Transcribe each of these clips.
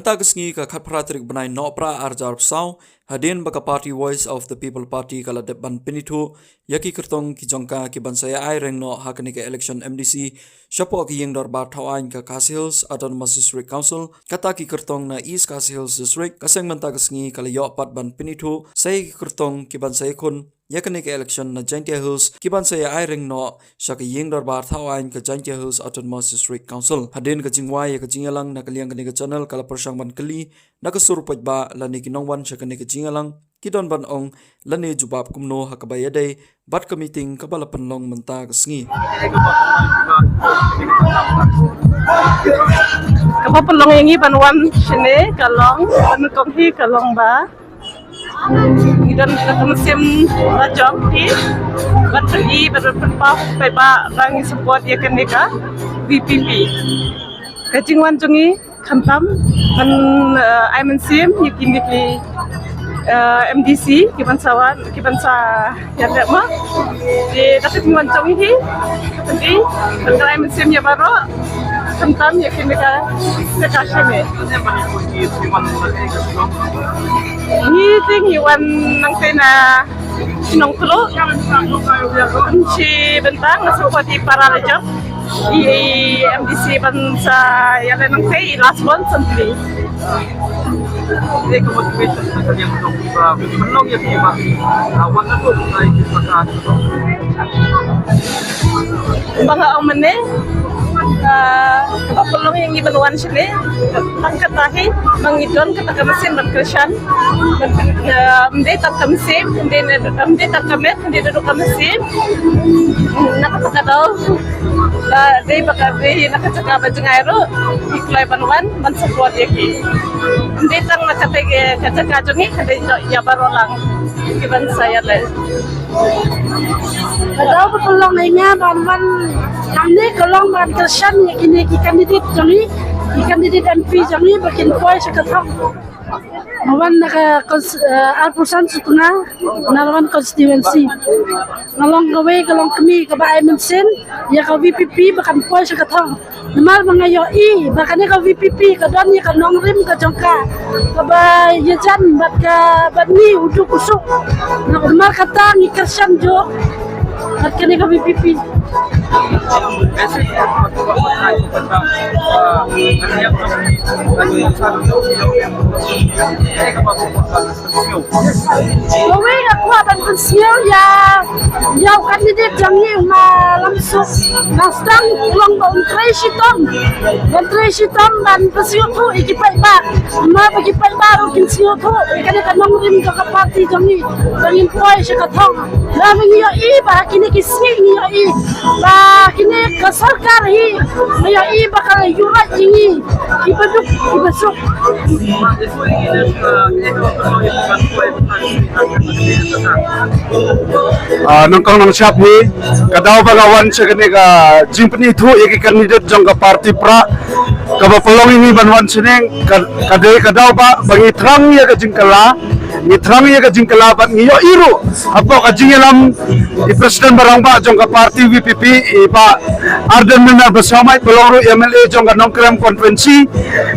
mentakesngi ka khatpratrik benai nopra arjar psau hadin baka party Voice of the People Party kala depan penithu yaki kertong ki jongka ki bansaya ai reng no hakani ka election MDC shapo ki yeng dor ba thawain ka Khasi Hills Autonomous District Council kata ki kertong na East Khasi Hills District kaseng mentakesngi kala yo pat ban penithu sai ki kertong ki bansaya kun yakani ka election na Jaintia Hills ki bansaya ai reng no shaka yeng dor ba thawain ka Jaintia Hills Autonomous District Council hadin ka jingwai ka jingalang na kaliang kani ka channel kala persang ban kali nakasurupat ba lani kinongwan shaka ni ka jingalang kidon ban ong lani jubab kumno hakabayade bat ka meeting kabala panlong menta kasngi kapa pelong yang banwan sini kalong panukonghi kalong ba idan kita musim rajam hi batri berpenpah peba rangi support ya kenika VPP kacingwan jungi khantam man ai mensim yakin di MDC kibansa ya ma di dapat kacingwan jungi hi tapi ai mensim ya baro khantam yakin ka sekasheme ni ting iwan nang tena sinong tulo si bentang nasuko di para rejap i MDC bansa yang nang tei last one simply jadi kemotivasi yang untuk menong ya tiba awan itu naik pakai bangga omene pelong yang ibanuan sini tangkat tahi mengidon kata mesin berkresan mendetak mesin mendetak kamet mendetak mesin nak kata dau dei bakal dei nak cakap bajeng aero iklai banuan mensupport yaki mendetak nak kata kajongi kada ya barolang kiban saya le Kalau bertolong lainnya bahan kami kalau bahan kersan yang ini kandidat jami kandidat MP jami bagian poin sekarang bahan nak alpusan setengah nalaman konstituensi nalong gawe kalau kami kebaik mensen ya kau VPP bahkan poin sekarang normal mengayoi bahkan kau VPP kadang ya kan nongrim ke jongka kebaik yajan bat ni uduk usuk normal kata ngikersan jo Akhirnya kami pipi. Bawa aku akan pensiun ya kandidat jangi langsung nasdang ulang bantrei sitom dan pensiun tu ikipai bar, bagi pai baru pensiun tu ikan nongrim ke parti jangi jangi poi sekatong. Lama niya iba kini kising niya ba kini ke sarkar hi niya iba kala yurat ini ibaduk ibasuk nangkang nang siap ni kadaw bagawan sa kani ka jimpni thu iki kandidat jang ka party pra kabapolong ini banwan sineng kadai kadaw ba bangi trang ya ka jingkala ngitrang ya ka jingkala bat ngiyo iru apo ka jingelam i president barang ba jong ka party VPP i pa arden menar bersama peloro MLA jong ka nongkrem konferensi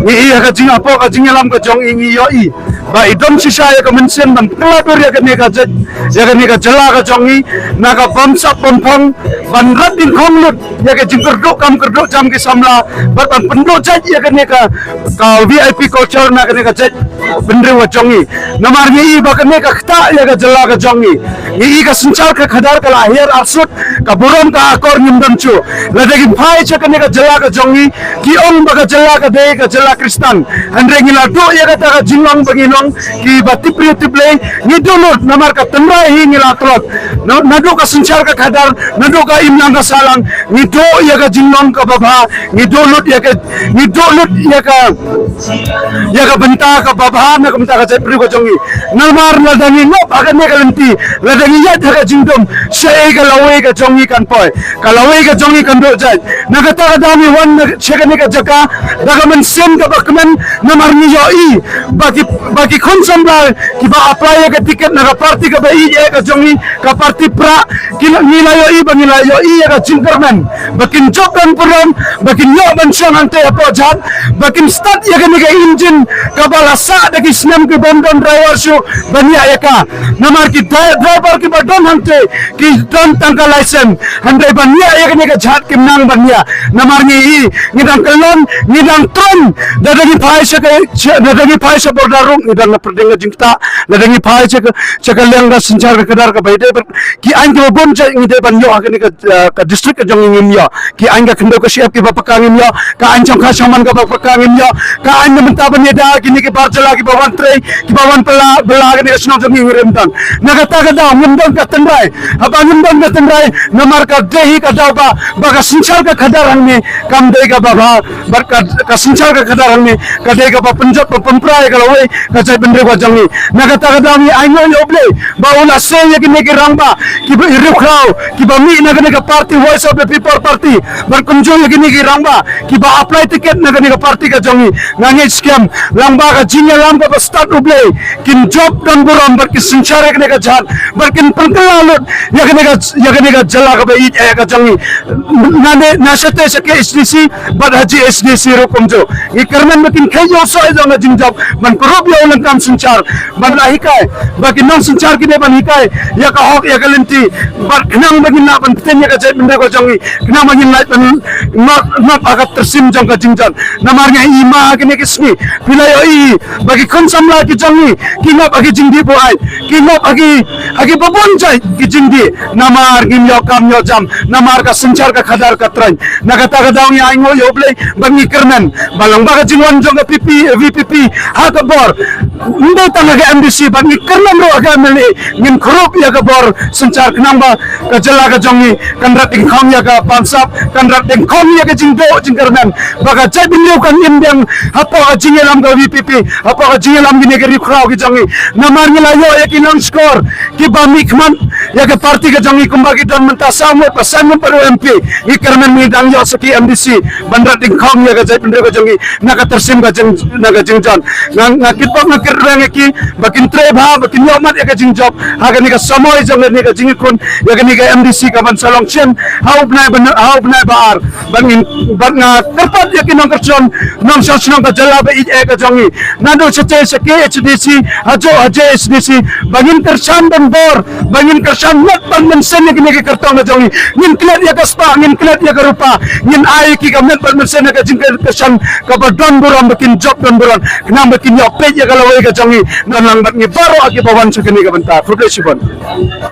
ngi iya ka jing apo ka jingelam ka jong ngiyo i ba idom sisa ya ka mention ban pelabur ya ka ne ka jet ya ka ne ka jela ka jong i na ka bamsa pompong ban radin khonglut ya ka jingkerduk kam kerduk jam ki samla bat ban penduk jet ya ka ne ka VIP culture na ka ne ka jet bendri wa jong i namar ngi ba ka ne ka khta ya ka jela ka jong i ngi ka sencal ka khadar ka lahir arsut ka burom ka akor ngimdan chu ladagi phai cha ka ne ka jela ka jong i ki ong ba ka jela ka de ka jela kristan andre ngi la do ya ka ta ka jinglong bagi nong ki bati priutible ngi dolot namar ka tendra hi ngi la klot nado ka sencal ka khadar nado ka imlang ka salang ngi do ya ka jinglong ka baba ngi dolot ya ka benta ka baba na ka benta ka pri ko jong i namar ladagi no bagan ne ka lenti ladagi ya ka jingdom sei ka lawe ka jong jongi kan poi kalawai ka jongi kan do jai nagata ka dami wan chekani ka jaka daga men sen ka bakmen namar ni yo i bagi konsumla ki ba apply ka tiket naga party ka ba i ka jongi ka party pra nila yo i bangila yo i ka jinkerman bakin job dan program bakin yo ban syang ante apo jat bakin start ya ka engine ka bala sa dagi snam ke bondon driver shu bania ya ka namar ki driver ki ba don hante ki don tangka license hande bania ya ka jat kim nang bania namar ni i ngidang kelon ngidang tron dadagi phai sa bordarung ngidang na perdinga jingta dadagi phai sa kalyang da sinchar ka kadar ka baide ki ang ka bon cha ngide ban yo ka district ka jong ngim yo ki ang ka khndo ka siap ki ba pakangim yo ka ang chong kha shaman ka ba pakangim yo ka ang namta ban da ki ni ki bar chala ki bawan tre ki bawan pala bela ka ni snong jong ngim dan nagata ka da ngundon ka tendrai apa ngundon ka tendrai namar ka dehi ka da ba ka sinchar ka khadar ang ni kam de ka ba ka sinchar ka khadar ang ni ka de ka ba punjab pamprai ka loi ka chai bendre ko jong ni nagata ka da mi ai ngol oble ba ula se ye ki ni ki rangba ki ba iru khrao ki ba mi naga ka party voice of the people party bar kunjo ye ki ni ki rangba ki ba apply ticket naga ka party ka jongi ngange scam rangba ka jinya lam ka start oble kin job dan buram bar ki sinchare ka jhan bar kin pangkalut ye ki ka jala ka ba i ka jongi nane nasate se ke SDC bar haji SDC ro kumjo i karman bakin khayo so ai jonga jingjab man korop yo lang kam sinchar man lahi kai bakin nong sinchar ki ne ban hikai ya ka hok ya ka lenti bar knang bagin na ban ten ya ka jai benda ko jongi knang bagin na ban not agat tersim jong ka jingjan namar nya ima ki ne kismi pila yo i bagi konsam la ki jongi ki na bagi jingdi bo ai ki na bagi babon jai ki jingdi namar gim yo kam yo jam namar ka sinchar ka khadar ka train nagata ka daw ya ngo yo ble bangi kermen balang ba ka jingwan jong ka VPP ha ka bor ndo tanga ka MDC bangi kermen ro ka meli ngin krup ya ka bor sinchar knamba ka jala ka jongi kanrat ding kham ya ka pansap kanrat ding kham ya ka jingdo jingkermen baka jai binyo kan indang apa ka jingelam ka VPP apa ka jingelam gine ka rikrao ki jongi namar ngila yo ya ki nang score ki ba mikman ya ka party ka jongi kumbagi don mentasam pasan paru MP i kermen mi dang yo saki MDC bandrat ding kham ya ka jai binyo ka jongi naka tersim ka naga jingjan ngakit bak ngakit rang ki bakin tre bha bakin yomat ya ka jingjob haga ni ka samoy jong ni ka jingikun ya ka ni ka MDC ka ban salong chen haup nai bar bangin nga kerpat ya ki nong kerjon nong shos nong ka jala ba i ka jongi nando chete se ke HDC hajo SDC bangin kersan dan bor bangin kersan mat ban mensen ni ka kertong na jongi ngin klet ya ka spa ngin klet ya ka rupa ngin ai ki ka met ban mensen ka jingker kersan ka ba don buram bakin job don buram knam bakin yo pe ya ka lawai ka jongi nan lang bat ni baro aki bawan sa kini ka banta progression